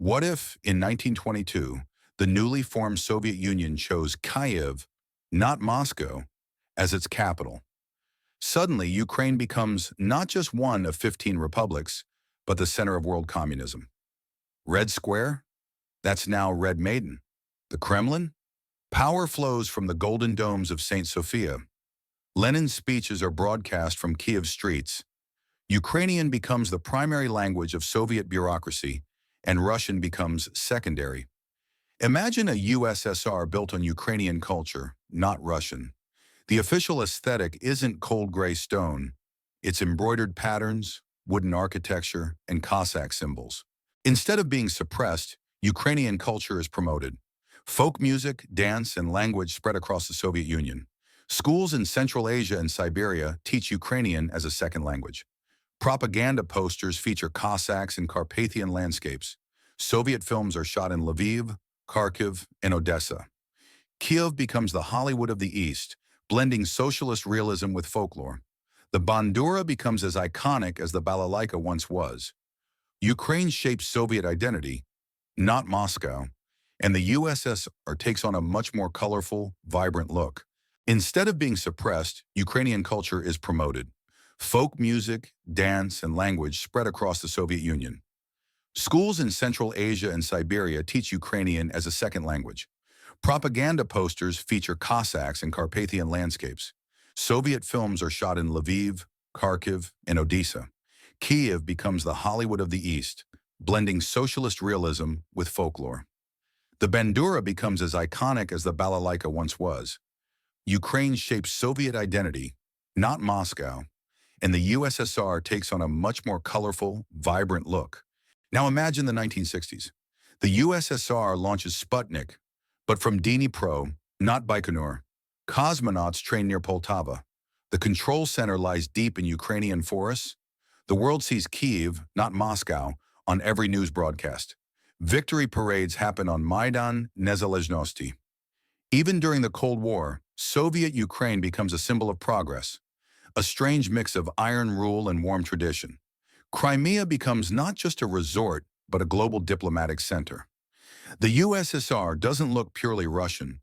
What if, in 1922, the newly formed Soviet Union chose Kyiv, not Moscow, as its capital? Suddenly, Ukraine becomes not just one of 15 republics, but the center of world communism. Red Square? That's now Red Maidan. The Kremlin? Power flows from the golden domes of St. Sophia. Lenin's speeches are broadcast from Kyiv streets. Ukrainian becomes the primary language of Soviet bureaucracy, and Russian becomes secondary. Imagine a USSR built on Ukrainian culture, not Russian. The official aesthetic isn't cold gray stone. It's embroidered patterns, wooden architecture, and Cossack symbols. Instead of being suppressed, Ukrainian culture is promoted. Folk music, dance, and language spread across the Soviet Union. Schools in Central Asia and Siberia teach Ukrainian as a second language. Propaganda posters feature Cossacks and Carpathian landscapes. Soviet films are shot in Lviv, Kharkiv, and Odessa. Kyiv becomes the Hollywood of the East, blending socialist realism with folklore. The bandura becomes as iconic as the balalaika once was. Ukraine shapes Soviet identity, not Moscow, and the USSR takes on a much more colorful, vibrant look. Instead of being suppressed, Ukrainian culture is promoted. Folk music, dance, and language spread across the Soviet Union. Schools in Central Asia and Siberia teach Ukrainian as a second language. Propaganda posters feature Cossacks and Carpathian landscapes. Soviet films are shot in Lviv, Kharkiv, and Odessa. Kyiv becomes the Hollywood of the East, blending socialist realism with folklore. The bandura becomes as iconic as the balalaika once was. Ukraine shapes Soviet identity, not Moscow, and the USSR takes on a much more colorful, vibrant look. Now imagine the 1960s. The USSR launches Sputnik, but from Dnipro, not Baikonur. Cosmonauts train near Poltava. The control center lies deep in Ukrainian forests. The world sees Kyiv, not Moscow, on every news broadcast. Victory parades happen on Maidan Nezalezhnosti. Even during the Cold War, Soviet Ukraine becomes a symbol of progress, a strange mix of iron rule and warm tradition. Crimea becomes not just a resort, but a global diplomatic center. The USSR doesn't look purely Russian.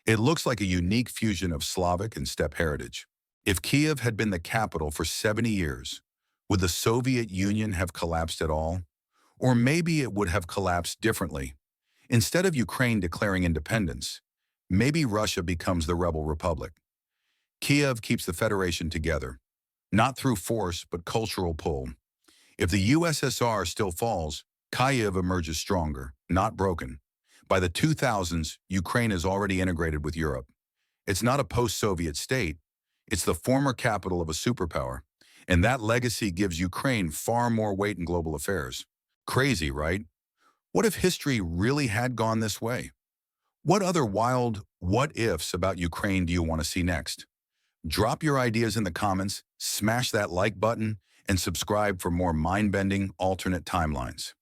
It looks like a unique fusion of Slavic and steppe heritage. If Kyiv had been the capital for 70 years, would the Soviet Union have collapsed at all? Or maybe it would have collapsed differently. Instead of Ukraine declaring independence, maybe Russia becomes the rebel republic. Kyiv keeps the federation together, not through force but cultural pull. If the USSR still falls, Kyiv emerges stronger, not broken. By the 2000s, Ukraine is already integrated with Europe. It's not a post-Soviet state. It's the former capital of a superpower. And that legacy gives Ukraine far more weight in global affairs. Crazy, right? What if history really had gone this way? What other wild what-ifs about Ukraine do you want to see next? Drop your ideas in the comments, smash that like button, and subscribe for more mind-bending alternate timelines.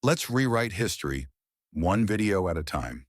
Let's rewrite history, one video at a time.